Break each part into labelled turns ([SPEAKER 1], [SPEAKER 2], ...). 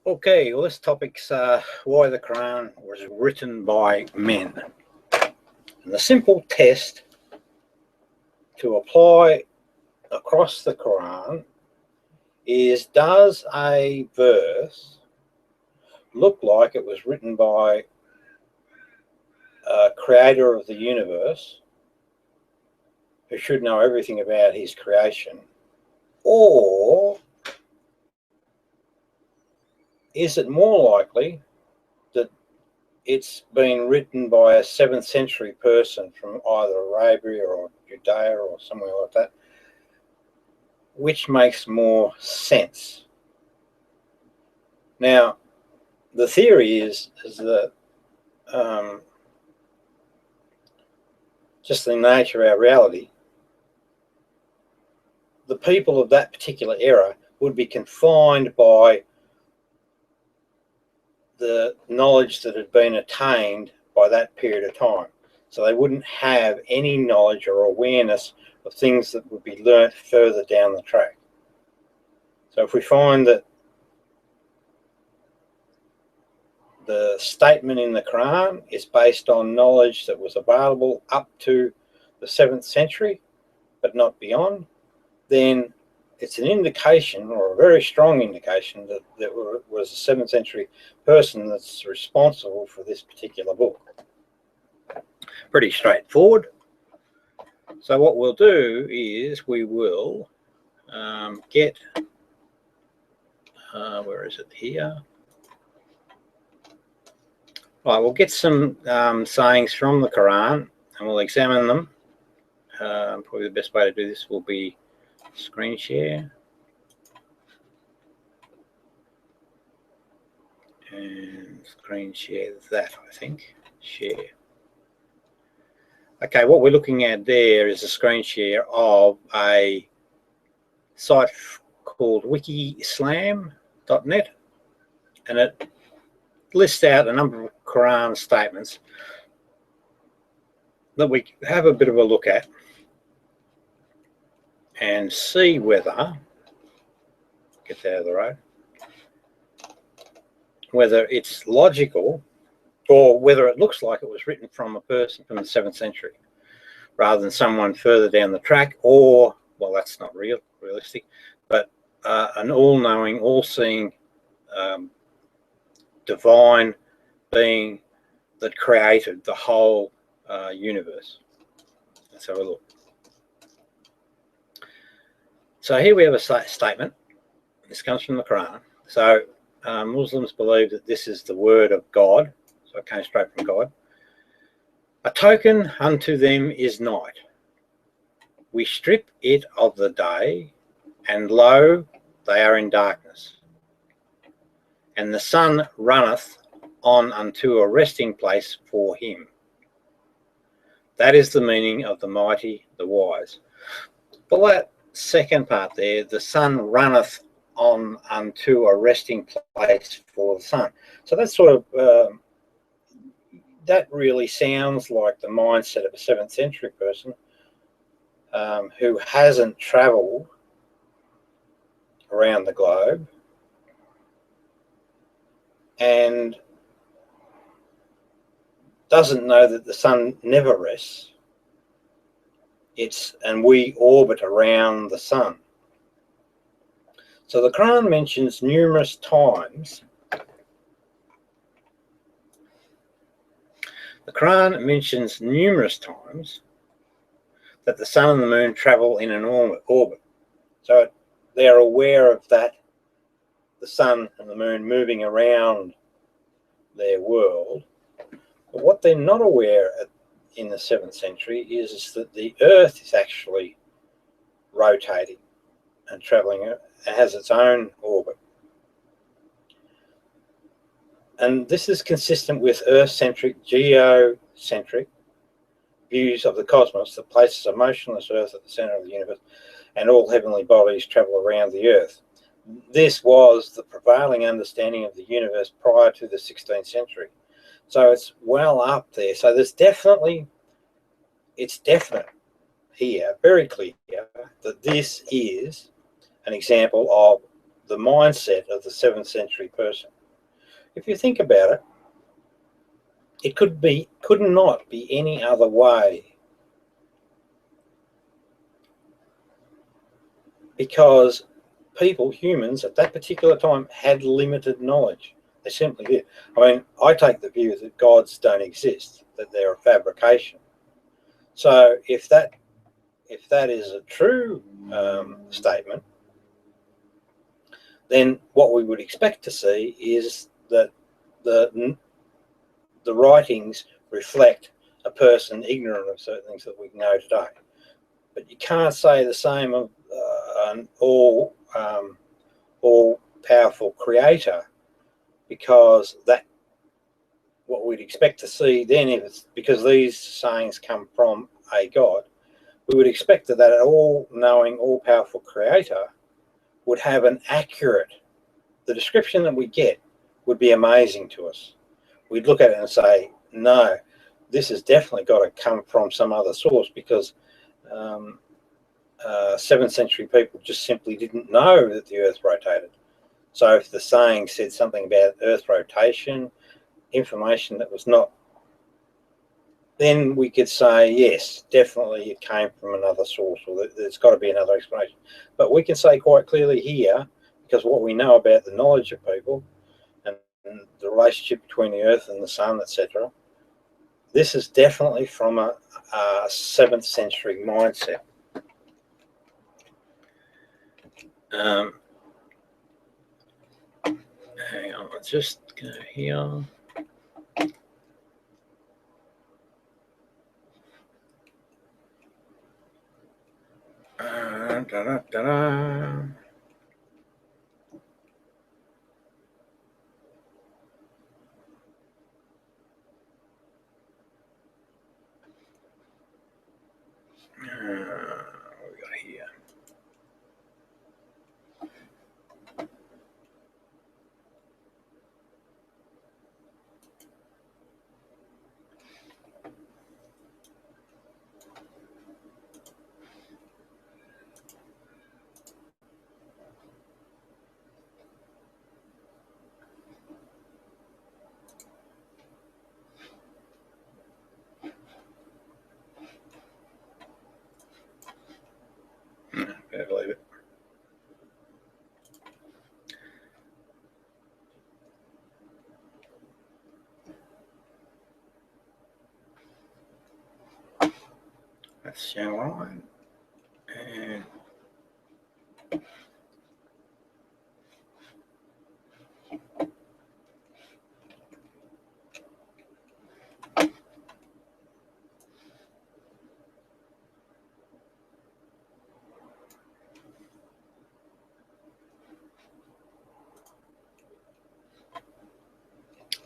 [SPEAKER 1] Okay, well, this topic's why the Quran was written by men. And the simple test to apply across the Quran is, does a verse look like it was written by a creator of the universe who should know everything about his creation, or is it more likely that it's been written by a 7th century person from either Arabia or Judea or somewhere like that? Which makes more sense? Now, the theory is that just the nature of our reality, the people of that particular era would be confined by the knowledge that had been attained by that period of time. So they wouldn't have any knowledge or awareness of things that would be learnt further down the track. So if we find that the statement in the Quran is based on knowledge that was available up to the 7th century, but not beyond, then it's an indication, or a very strong indication, that there was a 7th century person that's responsible for this particular book. Pretty straightforward. So what we'll do is we will get, where is it here? Right, we'll get some sayings from the Quran and we'll examine them. Probably the best way to do this will be screen share. And screen share that, I think. Share. Okay, what we're looking at there is a screen share of a site called wikislam.net, and it lists out a number of Quran statements that we have a bit of a look at and see whether, get that out of the road, whether it's logical or whether it looks like it was written from a person from the 7th century rather than someone further down the track, or, well, that's not realistic, but an all-knowing, all-seeing divine being that created the whole universe. Let's have a look. So here we have a statement. This comes from the Quran. So Muslims believe that this is the word of God. So it came straight from God. A token unto them is night. We strip it of the day, and lo, they are in darkness. And the sun runneth on unto a resting place for him. That is the meaning of the mighty, the wise. Well, that second part there, the sun runneth on unto a resting place for the sun. So that's sort of, that really sounds like the mindset of a 7th century person who hasn't travelled around the globe and doesn't know that the sun never rests. And we orbit around the sun. So the Quran mentions numerous times. The Quran mentions numerous times that the sun and the moon travel in an orbit. So they're aware of that, the sun and the moon moving around their world. But what they're not aware of in the 7th century is that the Earth is actually rotating and traveling. It has its own orbit. And this is consistent with Earth-centric, geocentric views of the cosmos that places a motionless Earth at the center of the universe and all heavenly bodies travel around the Earth. This was the prevailing understanding of the universe prior to the 16th century. So it's well up there. So there's definitely, it's definite here, very clear, that this is an example of the mindset of the 7th century person. if you think about it, it could not be any other way, because people, humans at that particular time, had limited knowledge. They simply did. I mean, I take the view that gods don't exist, that they're a fabrication. So if that is a true statement, then what we would expect to see is that the writings reflect a person ignorant of certain things that we know today. But you can't say the same of an all-powerful creator, because that what we'd expect to see then, if it's because these sayings come from a god, we would expect that that all-knowing, all-powerful creator would have an accurate, the description that we get would be amazing to us. We'd look at it and say, no, this has definitely got to come from some other source, because 7th century people just simply didn't know that the earth rotated. So if the saying said something about earth rotation, information that was not, then we could say, yes, definitely it came from another source, or there's got to be another explanation. But we can say quite clearly here, because what we know about the knowledge of people and the relationship between the earth and the sun, etc., this is definitely from a 7th century mindset. Hang on, let's just go here. What we got here? Better believe it. That's channel line. And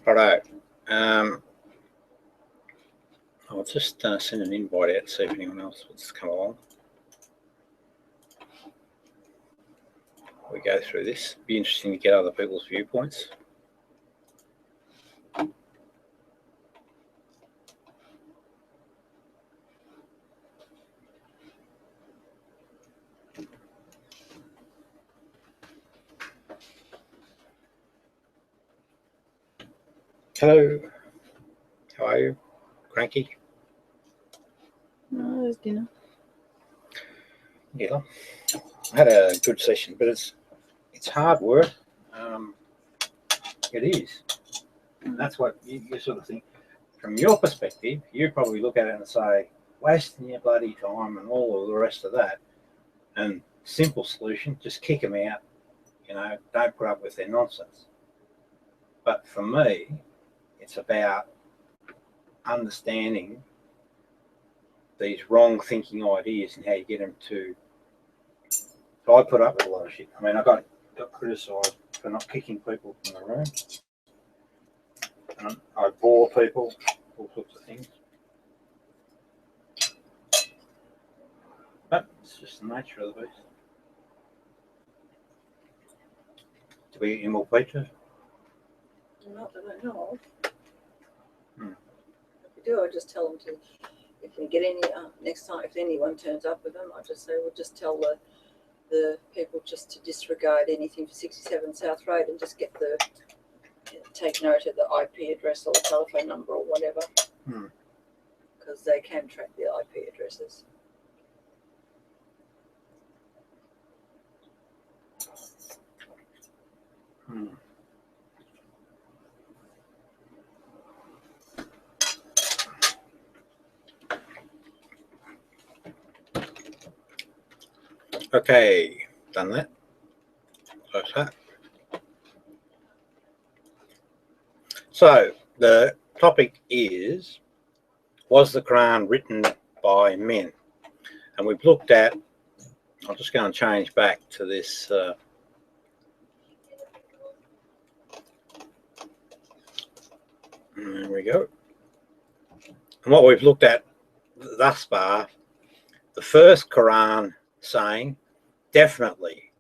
[SPEAKER 1] righto. I'll just send an invite out to see if anyone else wants to come along. We go through this. It'd be interesting to get other people's viewpoints. Hello. How are you? Cranky?
[SPEAKER 2] No, it was dinner.
[SPEAKER 1] Yeah. I had a good session, but it's hard work. It is. And that's what you sort of think. From your perspective, you probably look at it and say, wasting your bloody time and all of the rest of that. And simple solution, just kick them out. You know, don't put up with their nonsense. But for me, it's about understanding these wrong thinking ideas and how you get them to. So I put up with a lot of shit. I mean, I got criticised for not kicking people from the room. And I bore people, all sorts of things. But it's just the nature of the beast. Do we eat any more pizza?
[SPEAKER 2] Not that I know of.
[SPEAKER 1] Hmm.
[SPEAKER 2] If we do, I just tell them to, if we get any, next time, if anyone turns up with them, I just say, we'll just tell the people just to disregard anything for 67 South Road and just get the take note of the IP address or the telephone number or whatever, because they can track the IP addresses.
[SPEAKER 1] Okay, done that. Close that. So the topic is, was the Quran written by men? And we've looked at, I'll just go and change back to this. There we go. And what we've looked at thus far, the first Quran saying definitely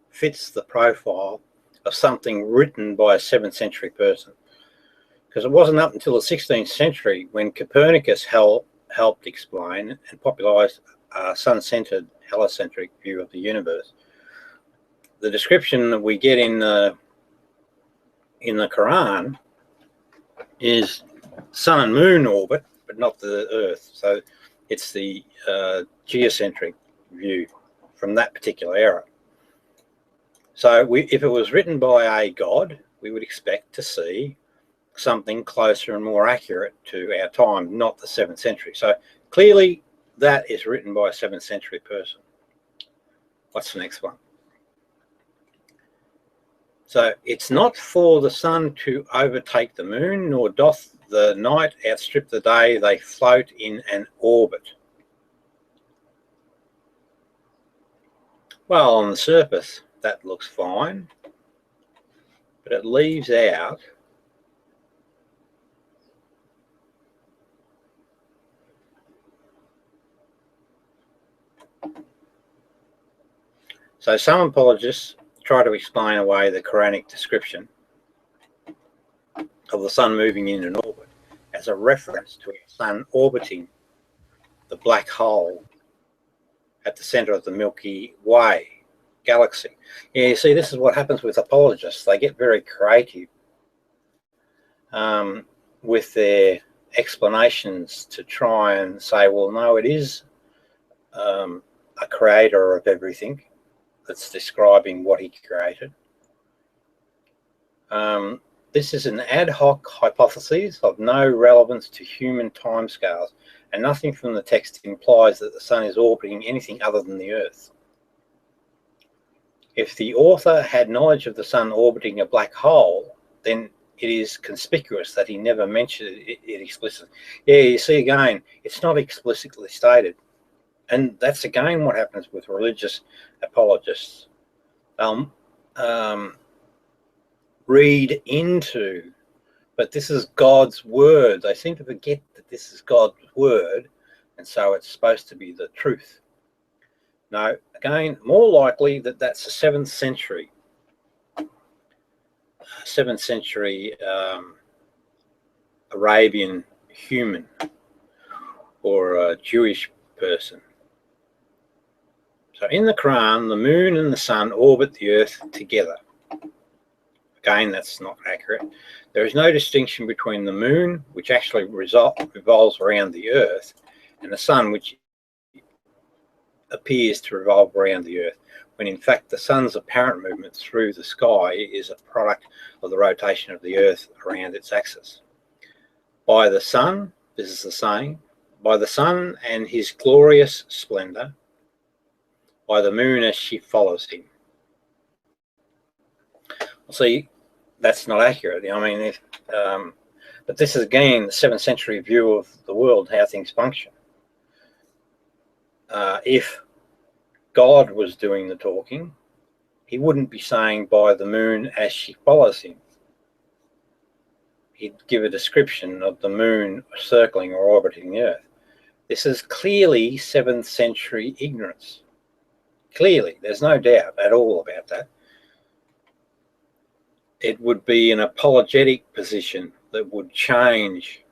[SPEAKER 1] fits the profile of something written by a 7th century person. Because it wasn't up until the 16th century when Copernicus helped explain and popularised a sun-centred, heliocentric view of the universe. The description that we get in the Quran is sun and moon orbit, but not the Earth. So it's the geocentric view from that particular era. So if it was written by a god, we would expect to see something closer and more accurate to our time, not the 7th century. So clearly that is written by a 7th century person. What's the next one? So it's not for the sun to overtake the moon, nor doth the night outstrip the day. They float in an orbit. Well, on the surface, that looks fine, but it leaves out so some apologists try to explain away the Quranic description of the sun moving in an orbit as a reference to a sun orbiting the black hole at the centre of the Milky Way galaxy. Yeah, you see, this is what happens with apologists. They get very creative with their explanations to try and say, well, no, it is a creator of everything that's describing what he created. This is an ad hoc hypothesis of no relevance to human timescales, and nothing from the text implies that the sun is orbiting anything other than the Earth. If the author had knowledge of the sun orbiting a black hole, then it is conspicuous that he never mentioned it explicitly. Yeah, you see, again, it's not explicitly stated. And that's again what happens with religious apologists. Read into, but this is God's word. They seem to forget that this is God's word, and so it's supposed to be the truth. No, again, more likely that that's a 7th century Arabian human or a Jewish person. So in the Quran, the moon and the sun orbit the Earth together. Again, that's not accurate. There is no distinction between the moon, which actually revolves around the Earth, and the sun, which appears to revolve around the Earth, when in fact the sun's apparent movement through the sky is a product of the rotation of the Earth around its axis. By the sun, this is the saying, by the sun and his glorious splendour, by the moon as she follows him. See, that's not accurate. I mean, but this is again the 7th century view of the world, how things function. If God was doing the talking, he wouldn't be saying by the moon as she follows him. He'd give a description of the moon circling or orbiting the Earth. This is clearly 7th century ignorance. Clearly, there's no doubt at all about that. It would be an apologetic position that would change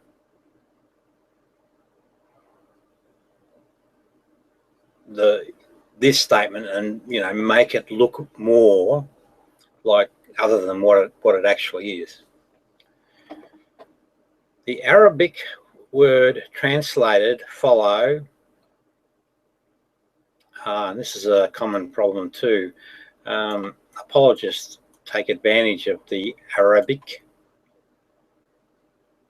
[SPEAKER 1] this statement and, you know, make it look more like other than what it actually is. The Arabic word translated follow, and this is a common problem too. Apologists take advantage of the Arabic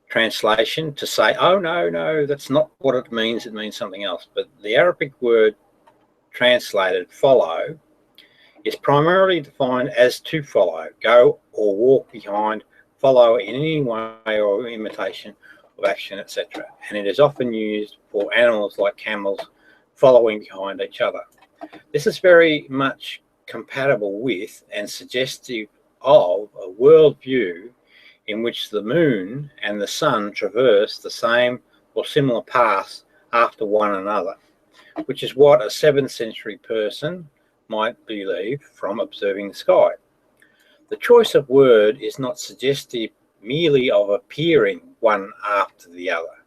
[SPEAKER 1] translation to say, oh, no, that's not what it means something else. But the Arabic word translated follow is primarily defined as to follow, go or walk behind, follow in any way or imitation of action, etc. And it is often used for animals like camels following behind each other. This is very much compatible with and suggestive of a worldview in which the moon and the sun traverse the same or similar paths after one another, which is what a 7th century person might believe from observing the sky. The choice of word is not suggestive merely of appearing one after the other.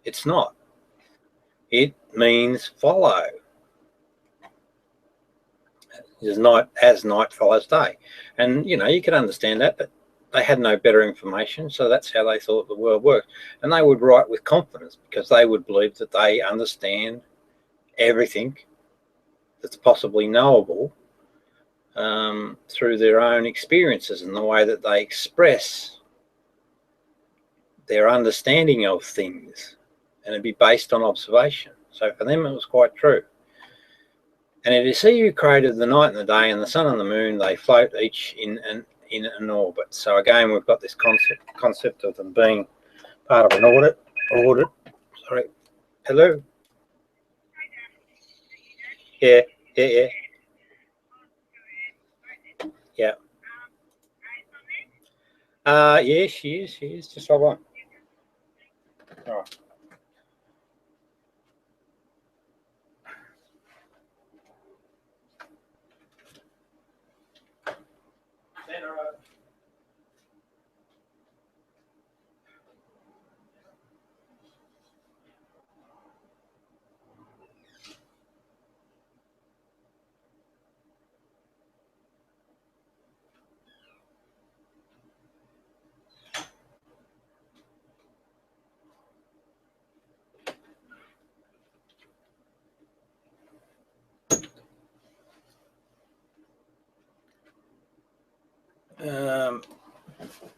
[SPEAKER 1] It's not. It means follow. As night follows day. And, you can understand that, but they had no better information, so that's how they thought the world worked. And they would write with confidence because they would believe that they understand everything that's possibly knowable through their own experiences and the way that they express their understanding of things, and it'd be based on observation. So for them it was quite true. And it is he who created the night and the day, and the sun and the moon, they float each in an orbit. So again, we've got this concept of them being part of an orbit. Sorry. Hello? Yeah. Yeah. Yeah, she is. Just hold on. All right.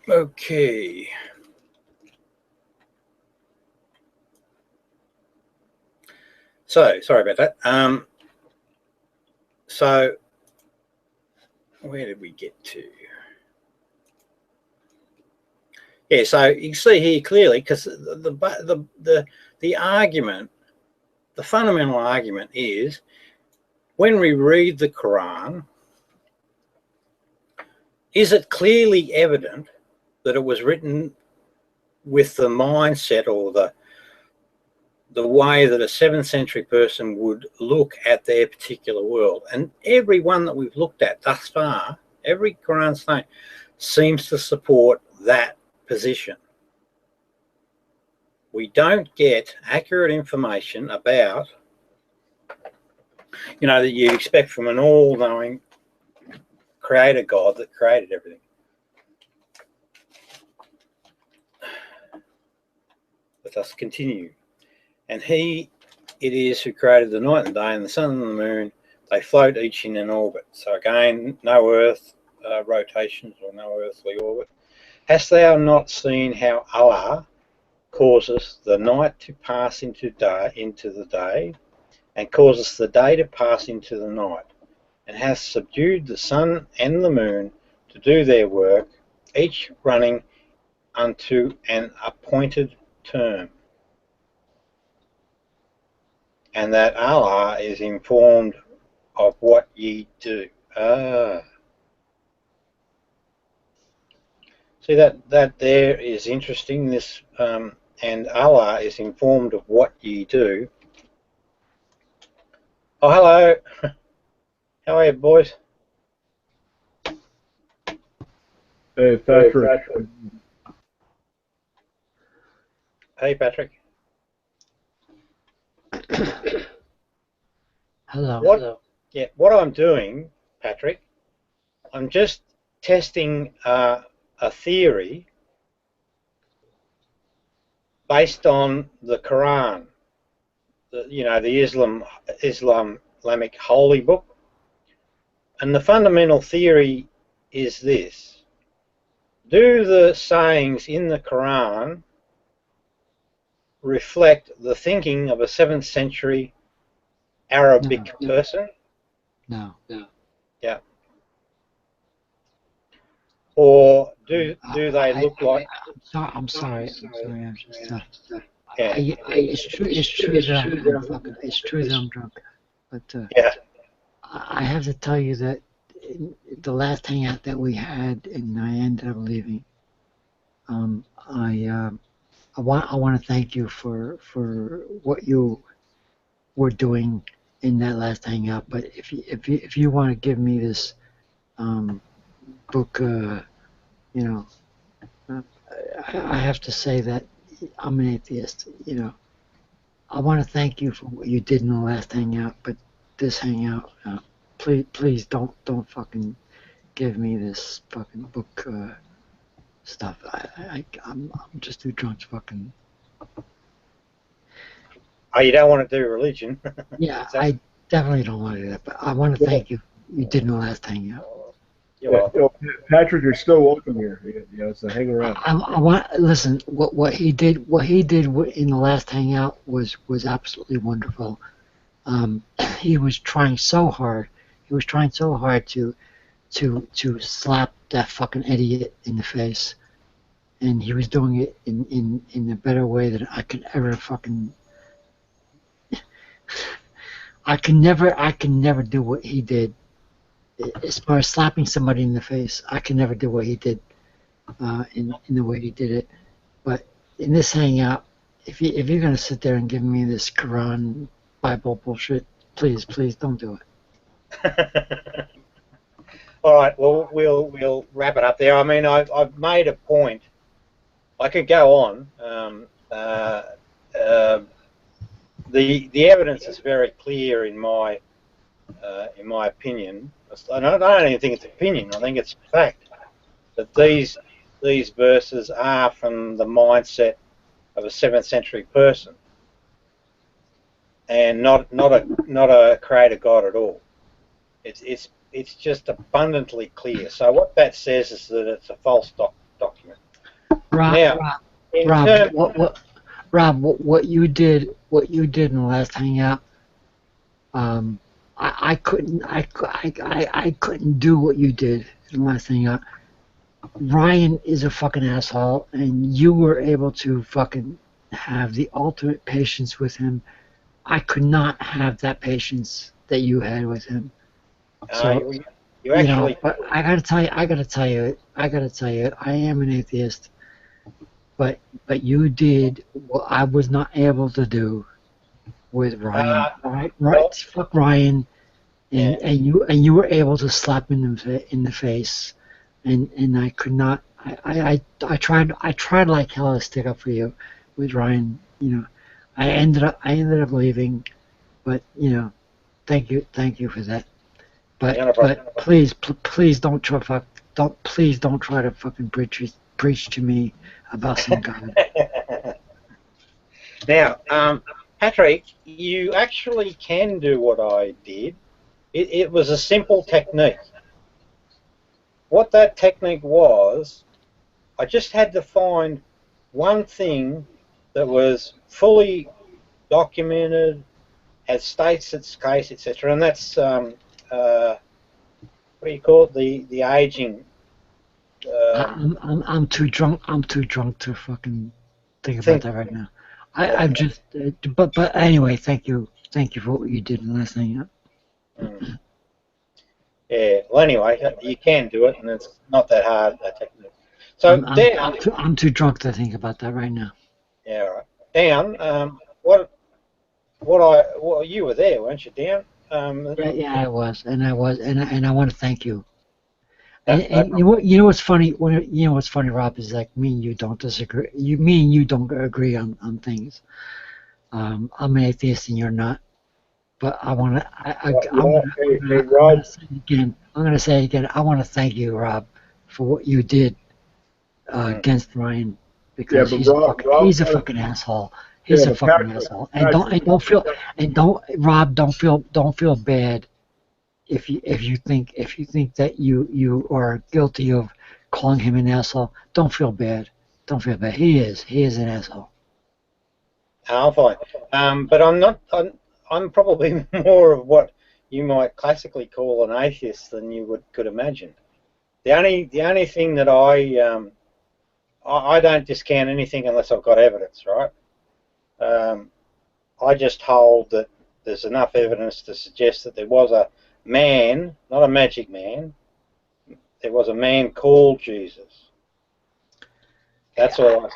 [SPEAKER 1] Okay. So sorry about that. So where did we get to? Yeah, so you can see here clearly, because the argument, the fundamental argument is, when we read the Quran, is it clearly evident that it was written with the mindset or the way that a 7th century person would look at their particular world? And every one that we've looked at thus far, every Quran statement seems to support that position. We don't get accurate information about, that you'd expect from an all-knowing creator God that created everything. Let us continue. And he it is who created the night and day, and the sun and the moon, they float each in an orbit. So again, no earth rotations or no earthly orbit. Hast thou not seen how Allah causes the night to pass into the day, and causes the day to pass into the night, and hath subdued the sun and the moon to do their work, each running unto an appointed term, and that Allah is informed of what ye do. See that there is interesting. This and Allah is informed of what ye do. Oh, hello. How are you, boys?
[SPEAKER 3] Hey, Patrick.
[SPEAKER 1] Hey, Patrick.
[SPEAKER 4] Hello.
[SPEAKER 1] What I'm doing, Patrick, I'm just testing a theory based on the Quran, the Islamic holy book. And the fundamental theory is this: do the sayings in the Quran reflect the thinking of a 7th century Arabic person?
[SPEAKER 4] No.
[SPEAKER 1] Yeah. Or do they look like?
[SPEAKER 4] I'm sorry. I'm just.
[SPEAKER 1] Yeah.
[SPEAKER 4] It's true that I'm fucking. It's true that I'm drunk, but
[SPEAKER 1] Yeah.
[SPEAKER 4] I have to tell you that in the last hangout that we had, and I ended up leaving. I want to thank you for what you were doing in that last hangout. But if you want to give me this book, I have to say that I'm an atheist. I want to thank you for what you did in the last hangout, but this hangout, please don't fucking give me this fucking book stuff. I'm just too drunk to fucking.
[SPEAKER 1] Oh, you don't want to do religion?
[SPEAKER 4] Yeah, I definitely don't want to do that, but I want to thank you. You did in the last hangout.
[SPEAKER 1] You're welcome.
[SPEAKER 3] Patrick, you're still welcome here. So hang around.
[SPEAKER 4] I want listen. What he did in the last hangout was absolutely wonderful. He was trying so hard. He was trying so hard to slap that fucking idiot in the face, and he was doing it in a better way than I could ever fucking. I can never do what he did. As far as slapping somebody in the face, I can never do what he did in the way he did it. But in this hangout, if you're gonna sit there and give me this Quran Bible bullshit, please don't do it.
[SPEAKER 1] All right. Well, we'll wrap it up there. I mean, I've made a point. I could go on. The evidence is very clear in my opinion. I don't even think it's opinion. I think it's fact that these verses are from the mindset of a 7th century person, and not a creator God at all. It's just abundantly clear. So what that says is that it's a false document.
[SPEAKER 4] Rob, what you did in the last hangout, I couldn't do what you did in the last hangout. Ryan is a fucking asshole, and you were able to fucking have the ultimate patience with him. I could not have that patience that you had with him. So
[SPEAKER 1] you actually.
[SPEAKER 4] but I gotta tell you, I am an atheist. But you did what I was not able to do with Ryan. Right? Fuck Ryan, and you were able to slap him in the face, and I could not. I tried like hell to stick up for you with Ryan. I ended up leaving, but thank you for that. But please don't try to fucking preach to me about some God.
[SPEAKER 1] Now, Patrick, you actually can do what I did. It was a simple technique. What that technique was, I just had to find one thing that was fully documented, had states its case, etc., and that's what do you call it? The aging.
[SPEAKER 4] I'm too drunk. I'm too drunk to fucking think about that right now. I'm just. But anyway, thank you for what you did in the last thing.
[SPEAKER 1] Yeah. Well, anyway, you can do it, and it's not that hard a technique. So
[SPEAKER 4] I'm too drunk to think about that right now.
[SPEAKER 1] Yeah. Right. Dan, you were there, weren't you, Dan?
[SPEAKER 4] Yeah, I was, and I want to thank you. And you know what's funny? What's funny, Rob, is like me and you don't disagree. Me and you don't agree on things. I'm an atheist and you're not. But I want to. I'm going to say it again. I want to thank you, Rob, for what you did against Ryan, because
[SPEAKER 3] but
[SPEAKER 4] he's a fucking asshole. He's a
[SPEAKER 3] but
[SPEAKER 4] fucking
[SPEAKER 3] Patrick,
[SPEAKER 4] asshole. And don't feel bad if you think that you are guilty of calling him an asshole. Don't feel bad. Don't feel bad. He is an asshole.
[SPEAKER 1] I'm fine. But I'm not. I'm probably more of what you might classically call an atheist than you could imagine. The only thing that I don't discount anything unless I've got evidence, right? I just hold that there's enough evidence to suggest that there was a man, not a magic man. There was a man called Jesus. That's all.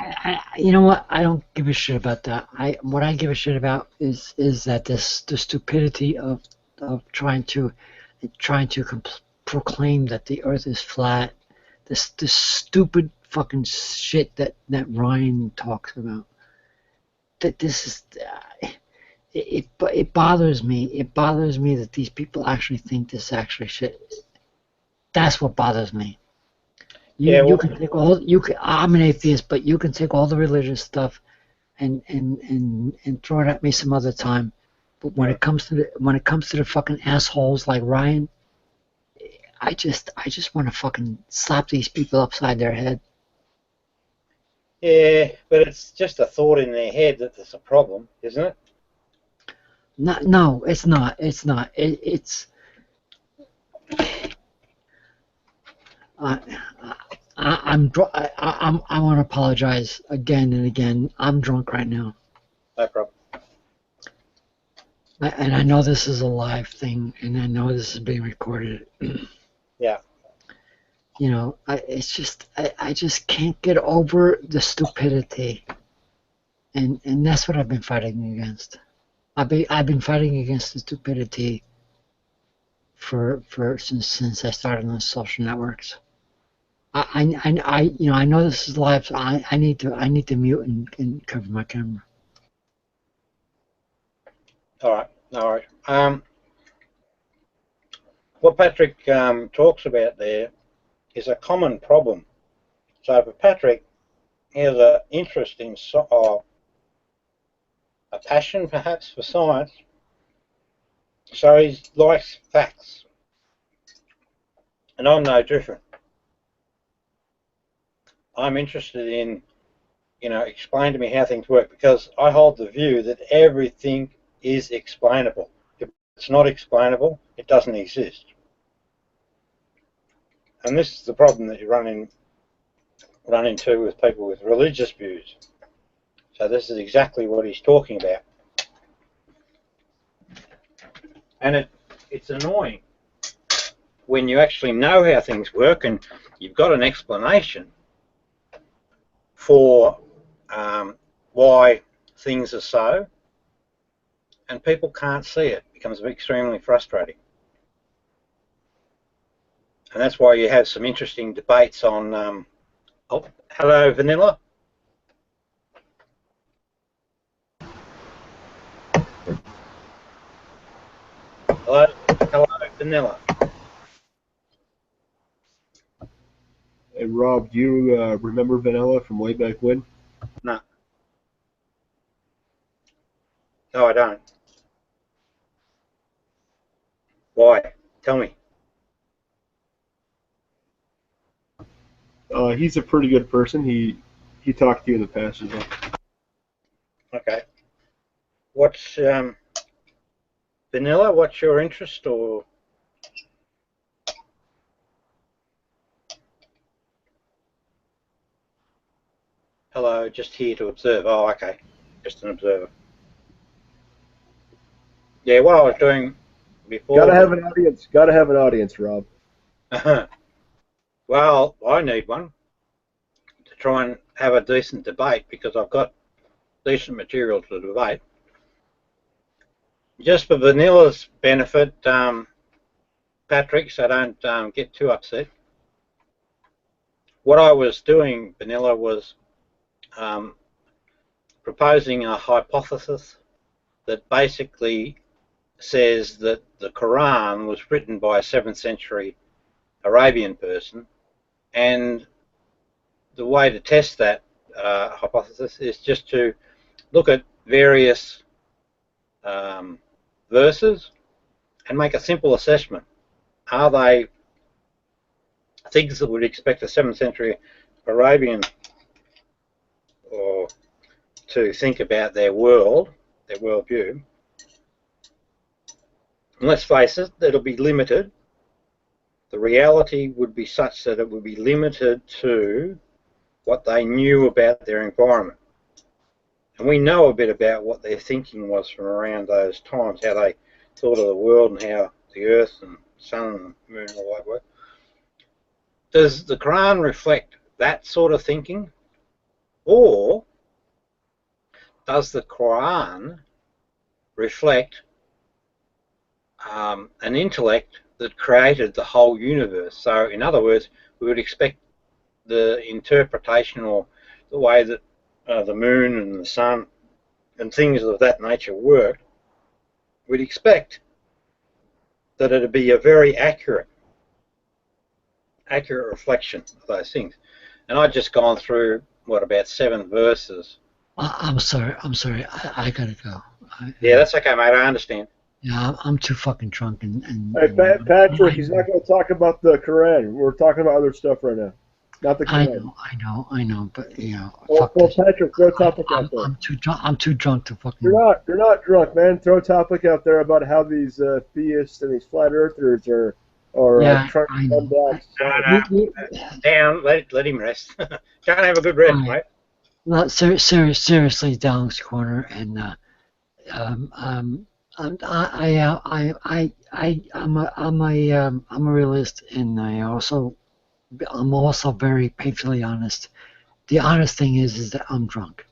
[SPEAKER 4] You know what? I don't give a shit about that. What I give a shit about is that the stupidity of trying to proclaim that the Earth is flat. This stupid fucking shit that Ryan talks about. That this is it bothers me. It bothers me that these people actually think this actually shit. That's what bothers me. You can take all I'm an atheist, but you can take all the religious stuff and throw it at me some other time. But when it comes to the fucking assholes like Ryan, I just want to fucking slap these people upside their head.
[SPEAKER 1] Yeah, but it's just a thought in their head that there's a problem, isn't it?
[SPEAKER 4] No, it's not. It's not. I want to apologize again and again. I'm drunk right now.
[SPEAKER 1] No problem.
[SPEAKER 4] And I know this is a live thing, and I know this is being recorded.
[SPEAKER 1] Yeah.
[SPEAKER 4] You know, I just can't get over the stupidity, and that's what I've been fighting against. I've been fighting against the stupidity since I started on social networks. I know this is live, so I need to mute and cover my camera.
[SPEAKER 1] All right. All right. What Patrick talks about there is a common problem. So for Patrick, he has an interest in a passion perhaps for science. So he likes facts, and I'm no different. I'm interested in, explain to me how things work, because I hold the view that everything is explainable. If it's not explainable, it doesn't exist. And this is the problem that you run into with people with religious views. So this is exactly what he's talking about. And it's annoying when you actually know how things work and you've got an explanation for why things are so, and people can't see it. It becomes extremely frustrating. And that's why you have some interesting debates on... oh, hello, Vanilla. Hello, Vanilla.
[SPEAKER 3] Hey, Rob, do you remember Vanilla from way back when?
[SPEAKER 1] No. No, I don't. Why? Tell me.
[SPEAKER 3] He's a pretty good person. He talked to you in the past as well.
[SPEAKER 1] Okay. What's Vanilla? What's your interest, or? Hello, just here to observe. Oh, okay. Just an observer. Yeah, what I was doing before...
[SPEAKER 3] Gotta have an audience. Gotta have an audience, Rob.
[SPEAKER 1] Well, I need one to try and have a decent debate, because I've got decent material to debate. Just for Vanilla's benefit, Patrick, so don't get too upset. What I was doing, Vanilla, was proposing a hypothesis that basically says that the Quran was written by a 7th century Arabian person, And the way to test that hypothesis is just to look at various verses and make a simple assessment. Are they things that would expect a 7th century Arabian or to think about their world, their worldview? And let's face it, it'll be limited. The reality would be such that it would be limited to what they knew about their environment. And we know a bit about what their thinking was from around those times, how they thought of the world and how the earth and sun and moon and all that work. Does the Quran reflect that sort of thinking? Or does the Quran reflect an intellect that created the whole universe? So in other words, we would expect the interpretation or the way that the moon and the sun and things of that nature work, we'd expect that it'd be a very accurate reflection of those things. And I've just gone through, what, about 7 verses.
[SPEAKER 4] I'm sorry. I gotta go.
[SPEAKER 1] Yeah, that's okay, mate. I understand.
[SPEAKER 4] Yeah, I'm too fucking drunk and
[SPEAKER 3] Hey, Patrick, he's not going to talk about the Quran. We're talking about other stuff right now. Not the Quran.
[SPEAKER 4] I know, but you know.
[SPEAKER 3] Well, Patrick, throw a topic out there.
[SPEAKER 4] I'm too drunk to fucking.
[SPEAKER 3] You're not drunk, man. Throw a topic out there about how these theists and these flat earthers are trying to come back.
[SPEAKER 1] No. Down, let him rest. Can't have a good rest, mate.
[SPEAKER 4] Well, seriously, Dallas Corner, and I'm a realist, and I'm also very painfully honest. The honest thing is that I'm drunk.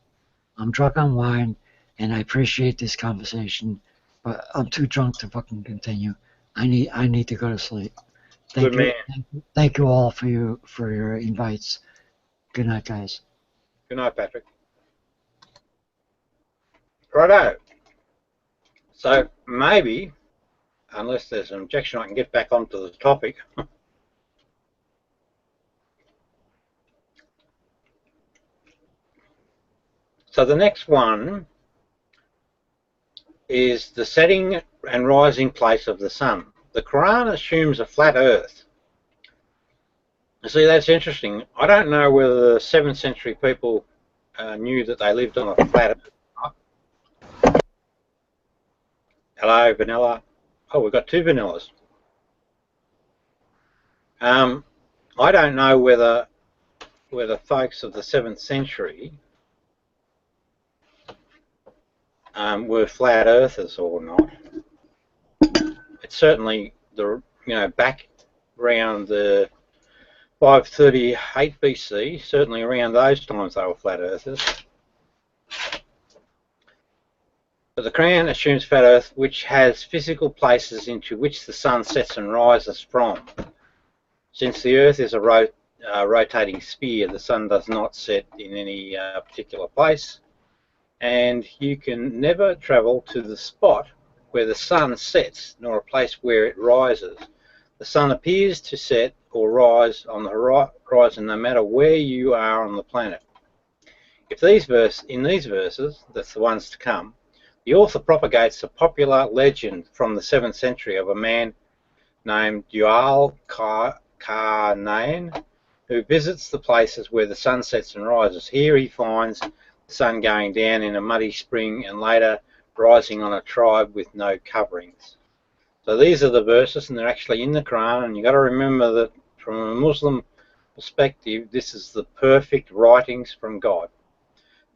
[SPEAKER 4] I'm drunk on wine, and I appreciate this conversation, but I'm too drunk to fucking continue. I need to go to sleep. Thank you all for your invites. Good night, guys.
[SPEAKER 1] Good night, Patrick. Righto. So maybe, unless there's an objection, I can get back onto the topic. So the next one is the setting and rising place of the sun. The Quran assumes a flat earth. See, that's interesting. I don't know whether the 7th century people knew that they lived on a flat earth. Hello, Vanilla. Oh, we've got 2 vanillas. I don't know whether folks of the 7th century were flat earthers or not. It's certainly back around the 538 BC, certainly around those times they were flat earthers. But the Quran assumes flat earth, which has physical places into which the sun sets and rises from. Since the earth is a rotating sphere, the sun does not set in any particular place, and you can never travel to the spot where the sun sets, nor a place where it rises. The sun appears to set or rise on the horizon no matter where you are on the planet. In these verses, that's the ones to come, the author propagates a popular legend from the 7th century of a man named Wny the Quran, who visits the places where the sun sets and rises. Here he finds the sun going down in a muddy spring and later rising on a tribe with no coverings. So these are the verses, and they're actually in the Quran, and you've got to remember that from a Muslim perspective, this is the perfect writings from God.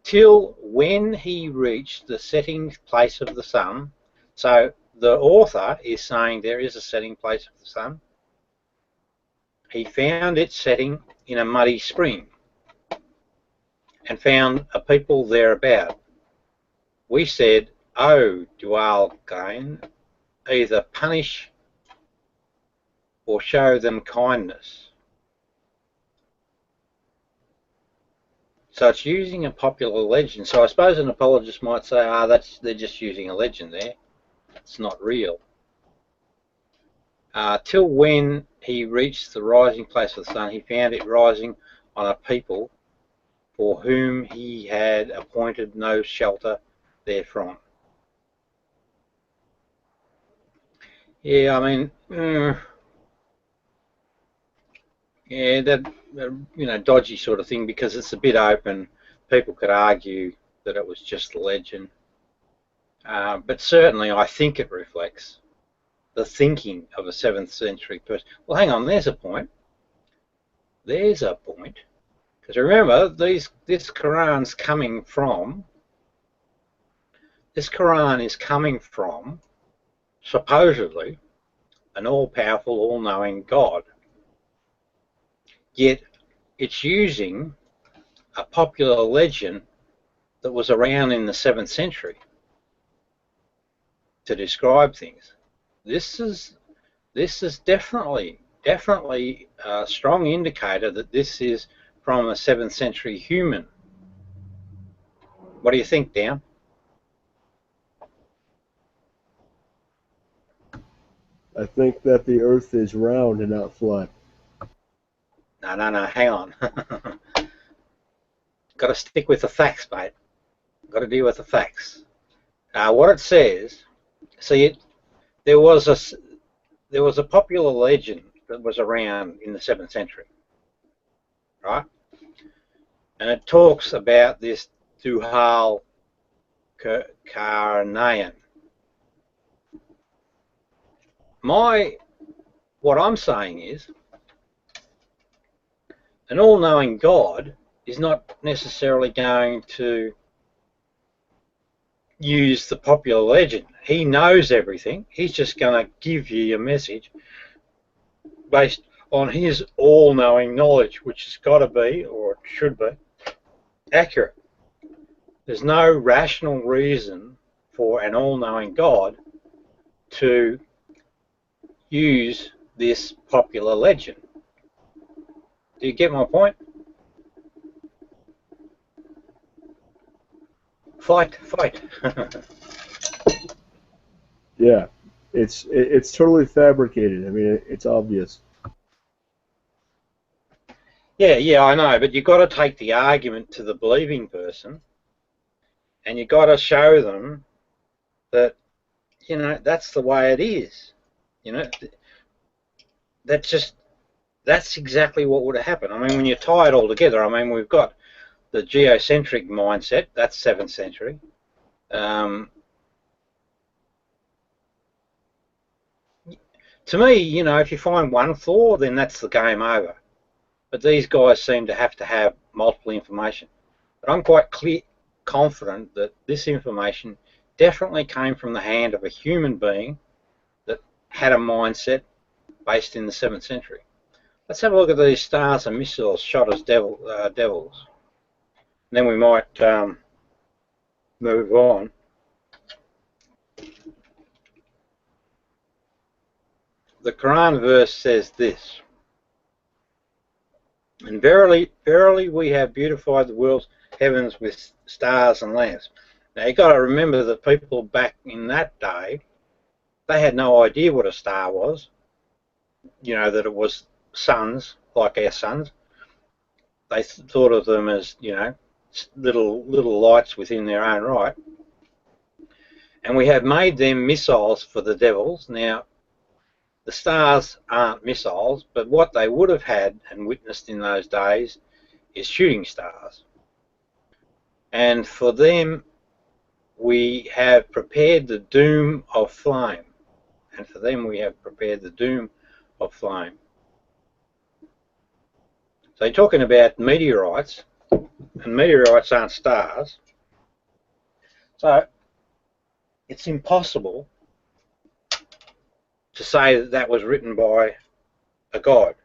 [SPEAKER 1] Till when he reached the setting place of the sun, so the author is saying there is a setting place of the sun, he found it setting in a muddy spring and found a people thereabout. We said, "O Wny the Quran, either punish or show them kindness." So it's using a popular legend. So I suppose an apologist might say, they're just using a legend there. It's not real. till when he reached the rising place of the sun, he found it rising on a people for whom he had appointed no shelter therefrom. Yeah, I mean, yeah, that, you know, dodgy sort of thing, because it's a bit open. People could argue that it was just a legend, but certainly I think it reflects the thinking of a 7th century person. Well, hang on, there's a point. There's a point. Because remember, this Quran's coming from, this Quran is coming from, supposedly, an all-powerful, all-knowing God. Yet it's using a popular legend that was around in the 7th century to describe things. This is definitely a strong indicator that this is from a 7th century human. What do you think, Dan?
[SPEAKER 3] I think that the Earth is round and not flat.
[SPEAKER 1] No, hang on. Got to stick with the facts, mate. Got to deal with the facts. What it says, see, there was a popular legend that was around in the 7th century, right? And it talks about this Duhal Karnayan. What I'm saying is, an all-knowing God is not necessarily going to use the popular legend. He knows everything. He's just going to give you a message based on his all-knowing knowledge, which has got to be, or it should be, accurate. There's no rational reason for an all-knowing God to use this popular legend. Do you get my point? Fight.
[SPEAKER 3] Yeah, it's totally fabricated. I mean, it's obvious.
[SPEAKER 1] Yeah, I know, but you've got to take the argument to the believing person, and you've got to show them that, you know, that's the way it is. You know, that's exactly what would have happened. I mean, when you tie it all together, I mean, we've got the geocentric mindset, that's 7th century. To me, you know, if you find one flaw, then that's the game over. But these guys seem to have multiple information. But I'm quite confident that this information definitely came from the hand of a human being that had a mindset based in the 7th century. Let's have a look at these stars and missiles shot as devils. And then we might move on. The Quran verse says this: "And verily, verily, we have beautified the world's heavens with stars and lamps." Now you've got to remember that people back in that day, they had no idea what a star was. You know, that it was suns, like our suns. They thought of them as, you know, little lights within their own right. And we have made them missiles for the devils. Now, the stars aren't missiles, but what they would have had and witnessed in those days is shooting stars. And for them, we have prepared the doom of flame. And for them, we have prepared the doom of flame. So you're talking about meteorites, and meteorites aren't stars. So it's impossible to say that that was written by a god,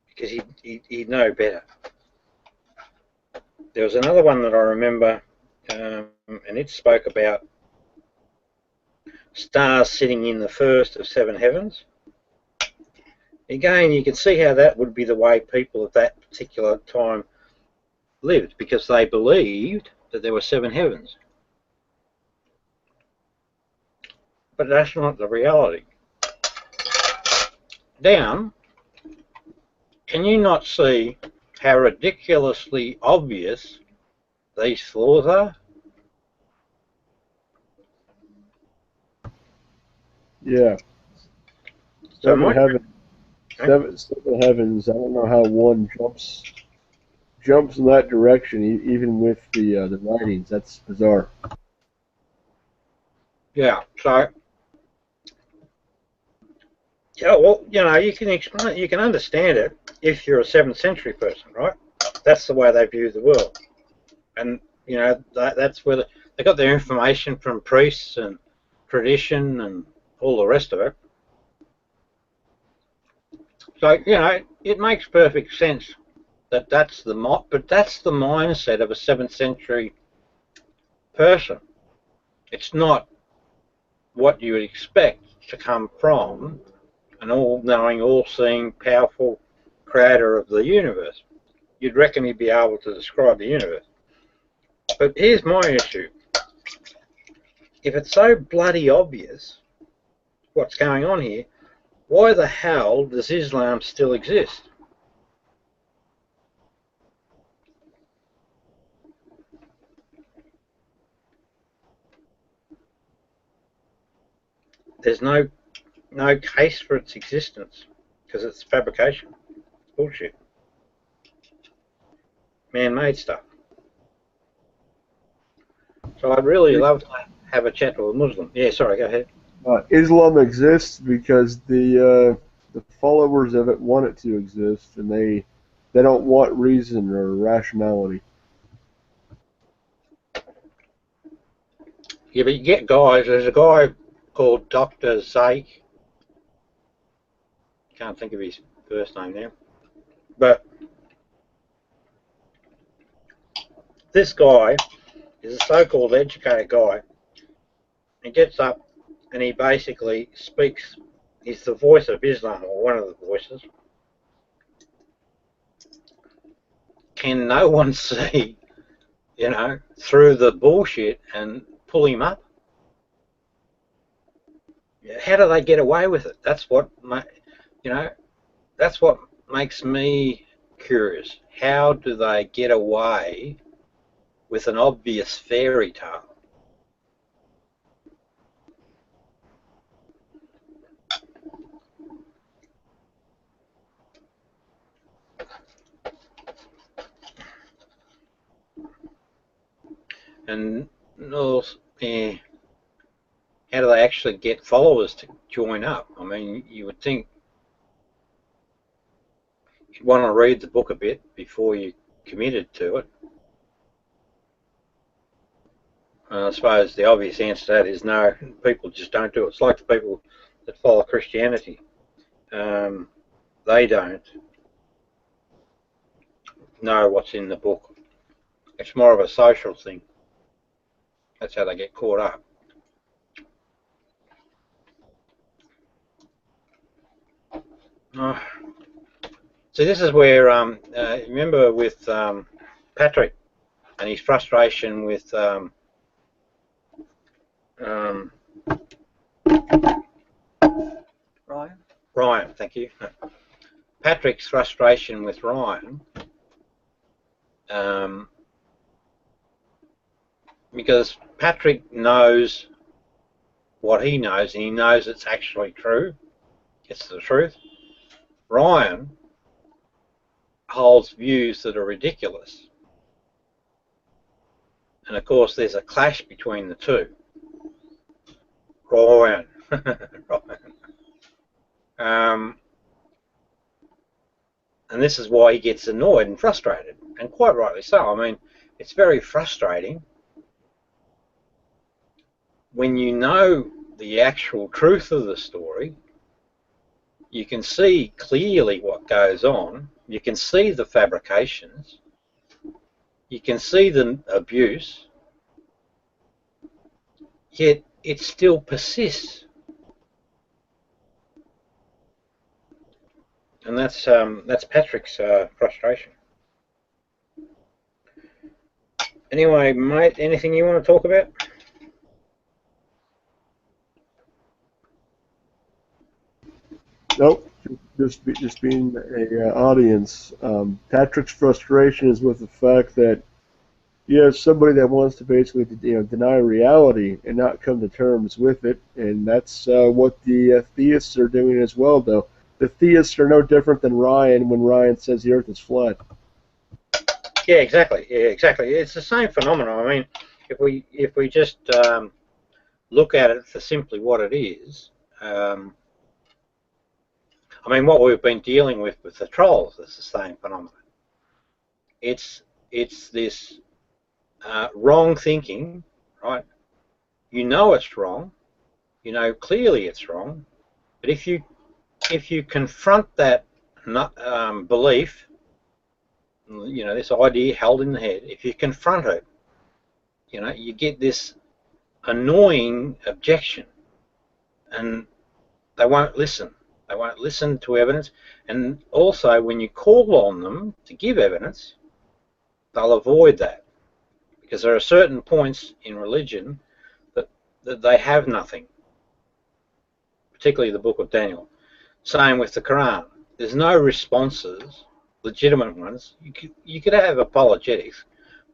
[SPEAKER 1] because he'd know better. There was another one that I remember, and it spoke about stars sitting in the first of 7 heavens. Again, you can see how that would be the way people at that particular time lived, because they believed that there were 7 heavens. But that's not the reality. down, can you not see how ridiculously obvious these flaws are?
[SPEAKER 3] Yeah.
[SPEAKER 1] So
[SPEAKER 3] Seven heavens. I don't know how one jumps in that direction, even with the writings. That's bizarre.
[SPEAKER 1] yeah, so yeah, well, you know, you can explain, you can understand it if you're a 7th century person, right? That's the way they view the world, and you know that's where they got their information from priests and tradition and all the rest of it. So you know, it makes perfect sense that that's the mindset of a 7th century person. It's not what you would expect to come from an all-knowing, all-seeing, powerful creator of the universe. You'd reckon he'd be able to describe the universe. But here's my issue. If it's so bloody obvious what's going on here, why the hell does Islam still exist? There's no case for its existence because it's fabrication. It's bullshit. Man-made stuff. So I'd really love to have a chat with a Muslim. Yeah, sorry, go ahead.
[SPEAKER 3] Islam exists because the followers of it want it to exist, and they don't want reason or rationality.
[SPEAKER 1] Yeah, but you get guys. There's a guy called Dr. Zake. Can't think of his first name now. But this guy is a so-called educated guy. He gets up and he basically speaks. He's the voice of Islam, or one of the voices. Can no one see, you know, through the bullshit and pull him up? How do they get away with it? That's what, you know, that's what makes me curious. How do they get away with an obvious fairy tale? And yeah, how do they actually get followers to join up? I mean, you would think you'd want to read the book a bit before you committed to it. I suppose the obvious answer to that is no, people just don't do it. It's like the people that follow Christianity. They don't know what's in the book. It's more of a social thing. That's how they get caught up. See, this is where, remember with Patrick and his frustration with Ryan, thank you. Patrick's frustration with Ryan, because Patrick knows what he knows, and he knows it's actually true. It's the truth. Ryan holds views that are ridiculous. And of course, there's a clash between the two. Ryan. And this is why he gets annoyed and frustrated, and quite rightly so. I mean, it's very frustrating when you know the actual truth of the story. You can see clearly what goes on. You can see the fabrications. You can see the abuse. Yet it still persists. And that's Patrick's frustration. Anyway, mate, anything you want to talk about?
[SPEAKER 3] Nope. just being a audience. Patrick's frustration is with the fact that you have somebody that wants to basically deny reality and not come to terms with it, and that's what the theists are doing as well. Though the theists are no different than Ryan when Ryan says the Earth is flat.
[SPEAKER 1] Yeah, exactly. Yeah, exactly. It's the same phenomenon. I mean, if we just look at it for simply what it is. I mean, what we've been dealing with the trolls is the same phenomenon. It's this wrong thinking, right? You know it's wrong. You know clearly it's wrong. But if you confront that belief, this idea held in the head, if you confront it, you get this annoying objection, and they won't listen. They won't listen to evidence, and also when you call on them to give evidence, they'll avoid that, because there are certain points in religion that they have nothing, particularly the book of Daniel. Same with the Quran. There's no responses, legitimate ones. You could have apologetics,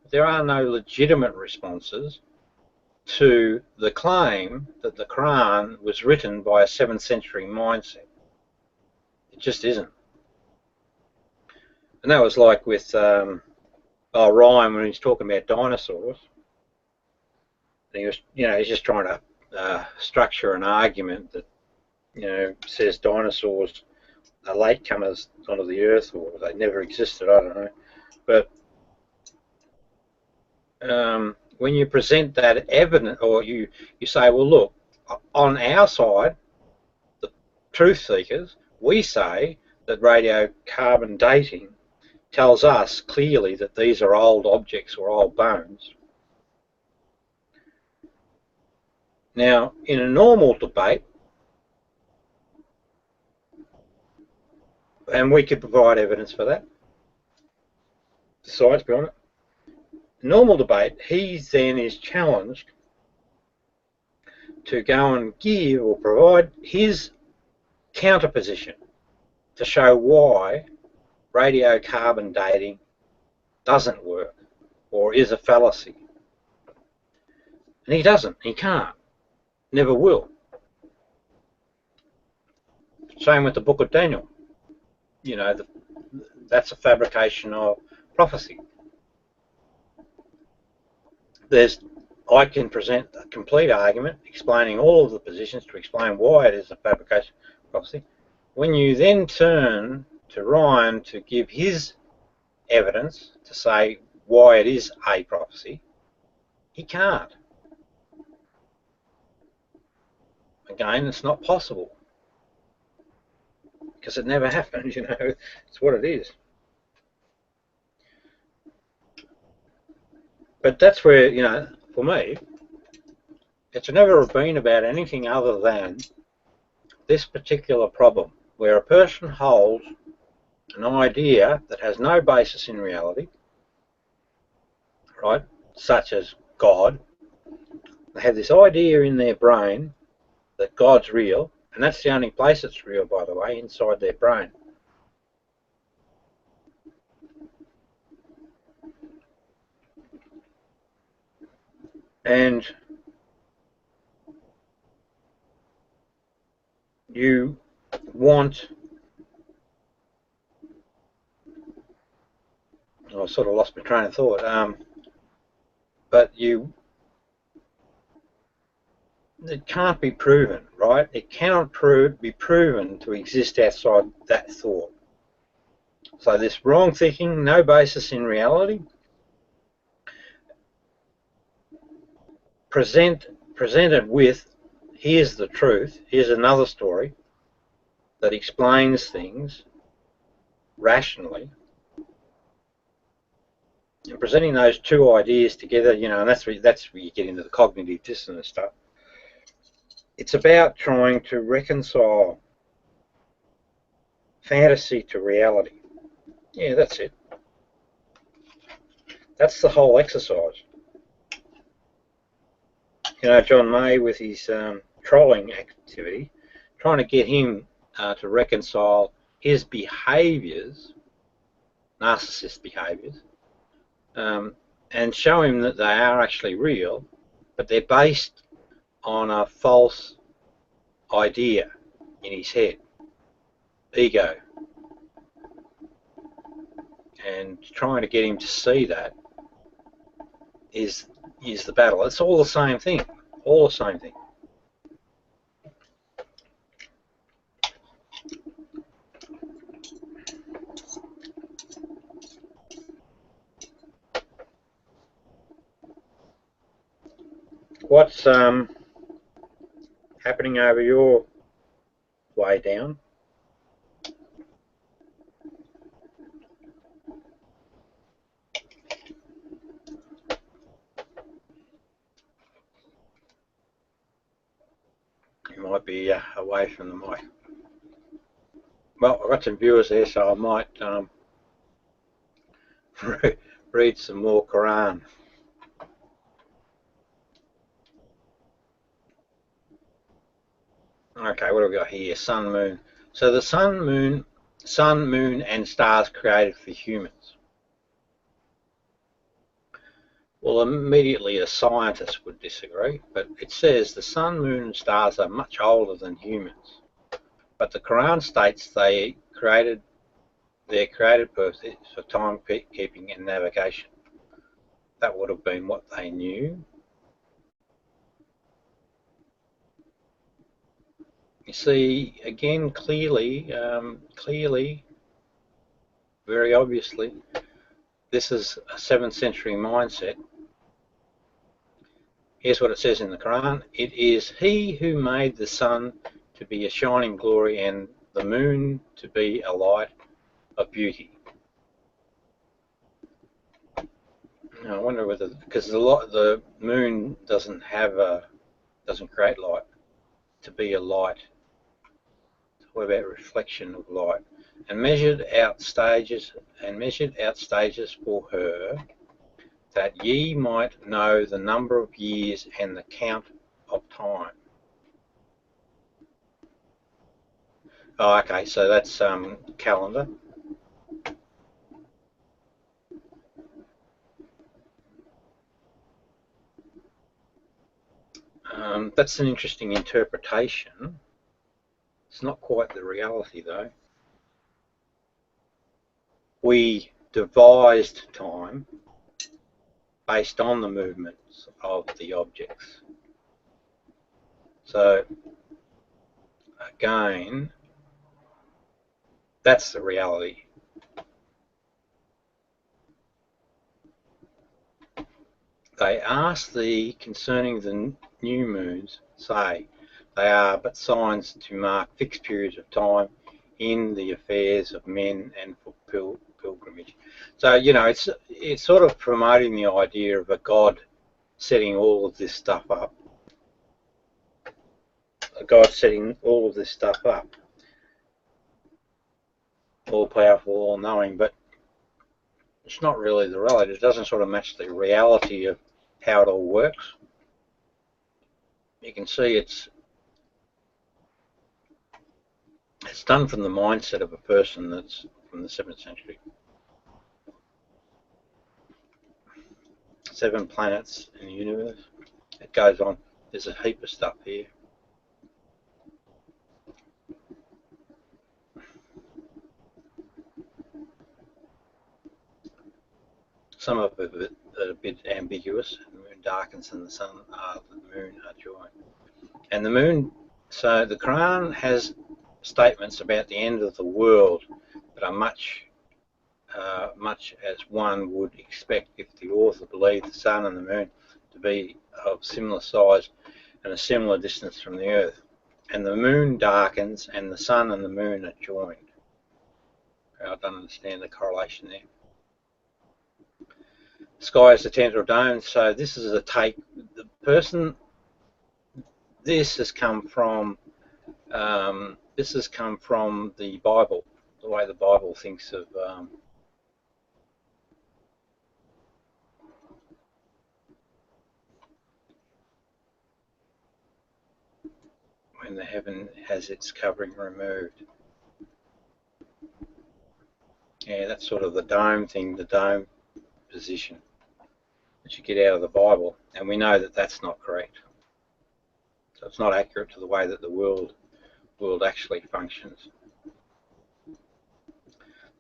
[SPEAKER 1] but there are no legitimate responses to the claim that the Quran was written by a 7th century mindset. It just isn't. And that was like with Ryan when he's talking about dinosaurs. And he was, he's just trying to structure an argument that, says dinosaurs are latecomers onto the earth, or they never existed. I don't know. But when you present that evidence, or you say, well, look, on our side, the truth seekers, we say that radiocarbon dating tells us clearly that these are old objects or old bones. Now, in a normal debate, and we could provide evidence for that, the science behind it, normal debate, he then is challenged to go and give or provide his counterposition to show why radiocarbon dating doesn't work or is a fallacy. And he doesn't, he can't, never will. Same with the book of Daniel. That's a fabrication of prophecy. I can present a complete argument explaining all of the positions to explain why it is a fabrication of prophecy. When you then turn to Ryan to give his evidence to say why it is a prophecy, he can't. Again, it's not possible, because it never happened. It's what it is. But that's where, for me, it's never been about anything other than this particular problem, where a person holds an idea that has no basis in reality, right, such as God. They have this idea in their brain that God's real, and that's the only place it's real, by the way, inside their brain. And you want, I sort of lost my train of thought, but it can't be proven, right? It cannot be proven to exist outside that thought. So this wrong thinking, no basis in reality, presented with, here's the truth, here's another story that explains things rationally, and presenting those two ideas together, and that's where you get into the cognitive dissonance stuff. It's about trying to reconcile fantasy to reality. Yeah, that's it. That's the whole exercise. John May with his trolling activity, trying to get him to reconcile his behaviours, narcissist behaviours, and show him that they are actually real, but they're based on a false idea in his head, ego, and trying to get him to see that is the battle. It's all the same thing, all the same thing. What's happening over your way down? You might be away from the mic. Well, I've got some viewers there, so I might read some more Quran. Okay, what have we got here? Sun, moon. So the sun, moon, and stars created for humans. Well, immediately a scientist would disagree, but it says the sun, moon, and stars are much older than humans. But the Quran states their created purpose for timekeeping and navigation. That would have been what they knew. You see, again, clearly, very obviously, this is a 7th century mindset. Here's what it says in the Quran. It is he who made the sun to be a shining glory and the moon to be a light of beauty. Now, I wonder whether, because the moon doesn't create light, to be a light. What about reflection of light? And measured out stages for her, that ye might know the number of years and the count of time. Oh, okay, so that's calendar. That's an interesting interpretation. It's not quite the reality, though. We devised time based on the movements of the objects. So, again, that's the reality. They ask thee concerning the new moons, say, they are but signs to mark fixed periods of time in the affairs of men and for pilgrimage. So, you know, it's sort of promoting the idea of a God setting all of this stuff up. A God setting all of this stuff up. All powerful, all knowing, but it's not really the reality. It doesn't sort of match the reality of how it all works. You can see it's done from the mindset of a person that's from the 7th century. 7 planets in the universe. It goes on. There's a heap of stuff here. Some of it are a bit ambiguous. The moon darkens and the sun the moon are joined. And the moon, so the Quran has statements about the end of the world that are much as one would expect if the author believed the sun and the moon to be of similar size and a similar distance from the earth. And the moon darkens and the sun and the moon are joined. I don't understand the correlation there. Sky is the tender of dome, so this is a take. The person, this has come from the Bible, the way the Bible thinks of when when the heaven has its covering removed. Yeah, that's sort of the dome thing, the dome position that you get out of the Bible, and we know that that's not correct. So it's not accurate to the way that the world actually functions.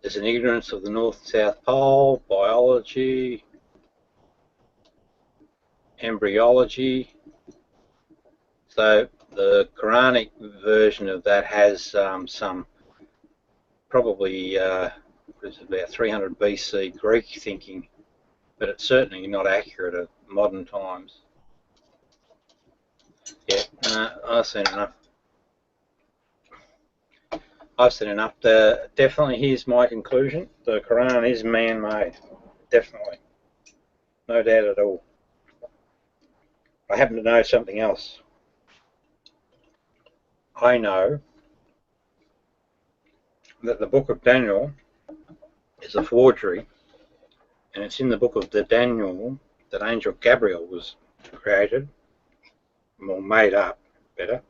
[SPEAKER 1] There's an ignorance of the North and South Pole, biology, embryology. So the Quranic version of that has some probably what is it, about 300 BC Greek thinking, but it's certainly not accurate at modern times. Yeah, I've seen enough. I've seen enough. Definitely, here's my conclusion. The Quran is man-made. Definitely. No doubt at all. I happen to know something else. I know that the book of Daniel is a forgery, and it's in the book of the Daniel that Angel Gabriel was created, or made up, better.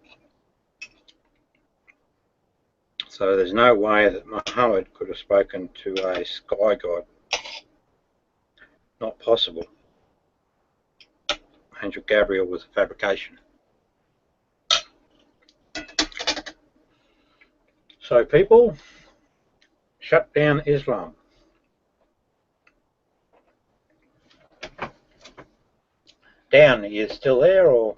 [SPEAKER 1] So there's no way that Muhammad could have spoken to a sky god. Not possible. Angel Gabriel was a fabrication. So people, shut down Islam. Down, are you still there, or?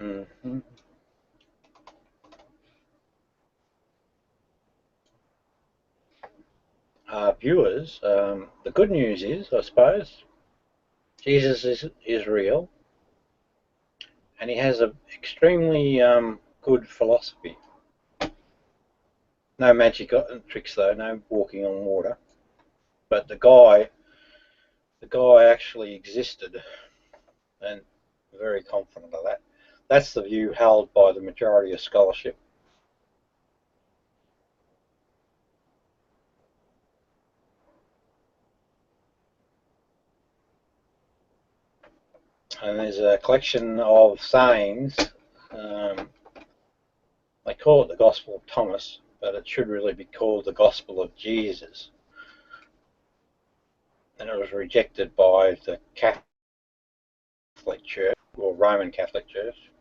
[SPEAKER 1] Mm-hmm. Viewers, the good news is, I suppose, Jesus is real, and he has an extremely good philosophy. No magic tricks though, no walking on water. But the guy actually existed, and I'm very confident of that. That's the view held by the majority of scholarship. And there's a collection of sayings. They call it the Gospel of Thomas, but it should really be called the Gospel of Jesus. And it was rejected by the Catholic Church, or Roman Catholic Church.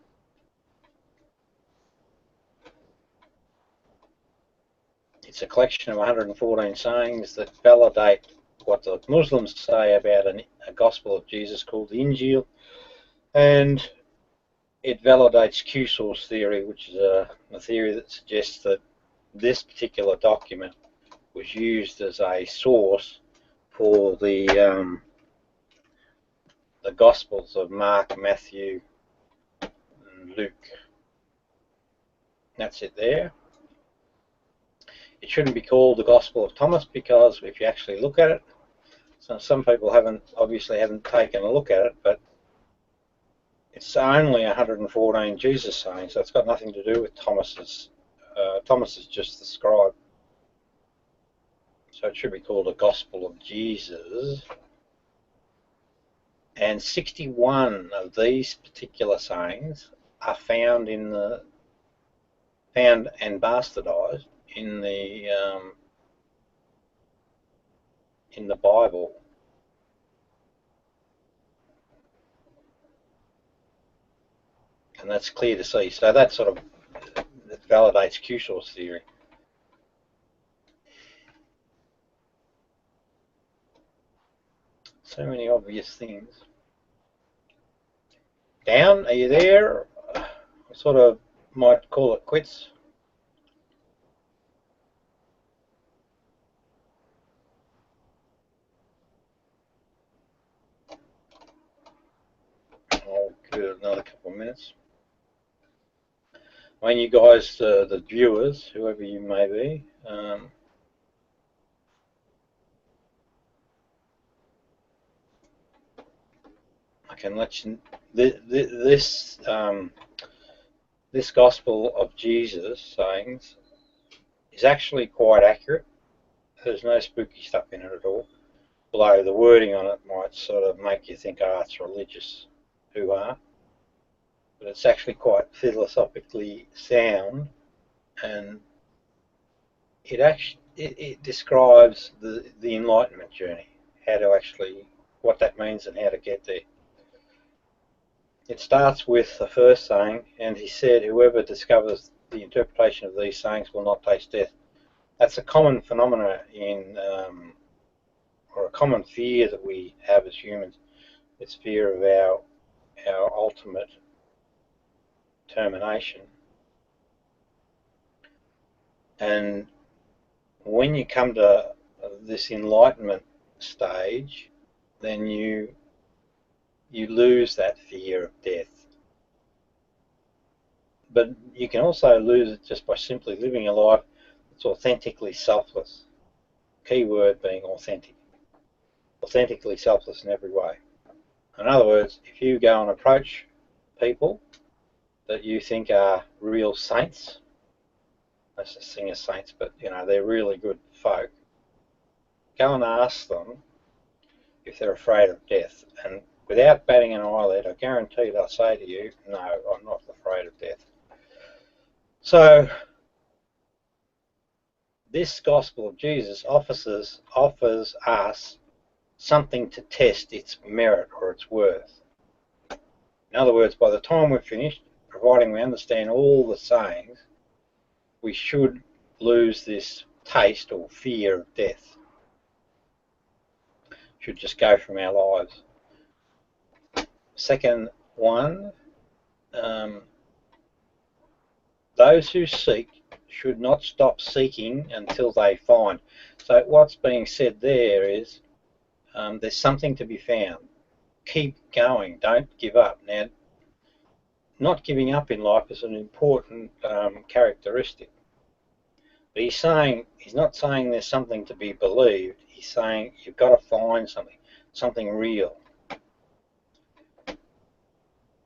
[SPEAKER 1] It's a collection of 114 sayings that validate what the Muslims say about a Gospel of Jesus called the Injil, and it validates Q-source theory, which is a theory that suggests that this particular document was used as a source for the Gospels of Mark, Matthew, and Luke. That's it there. It shouldn't be called the Gospel of Thomas, because if you actually look at it, so some people obviously haven't taken a look at it, but it's only 114 Jesus sayings, so it's got nothing to do with Thomas's. Thomas is just the scribe. So it should be called a Gospel of Jesus. And 61 of these particular sayings are found and bastardized in the Bible. And that's clear to see. So that sort of validates Q-source theory. So many obvious things. Down, are you there? I sort of might call it quits. I'll give it another couple of minutes. I mean, you guys, the viewers, whoever you may be, I can let you. This Gospel of Jesus sayings is actually quite accurate. There's no spooky stuff in it at all. Although the wording on it might sort of make you think, oh, it's religious hoo-ha. But it's actually quite philosophically sound, and it describes the enlightenment journey, what that means and how to get there. It starts with the first saying, and he said, whoever discovers the interpretation of these sayings will not taste death. That's a common phenomena or a common fear that we have as humans. It's fear of our ultimate termination. And when you come to this enlightenment stage, then you lose that fear of death. But you can also lose it just by simply living a life that's authentically selfless. Key word being authentic. Authentically selfless in every way. In other words, if you go and approach people that you think are real saints, let's just sing as saints, but they're really good folk, go and ask them if they're afraid of death, and without batting an eyelid, I guarantee they'll say to you, no, I'm not afraid of death. So this gospel of Jesus offers us something to test its merit or its worth. In other words, by the time we're finished, providing we understand all the sayings, we should lose this taste or fear of death. Should just go from our lives. Second one, those who seek should not stop seeking until they find. So what's being said there is there's something to be found. Keep going, don't give up. Now, not giving up in life is an important characteristic. But he's not saying there's something to be believed. He's saying you've got to find something real.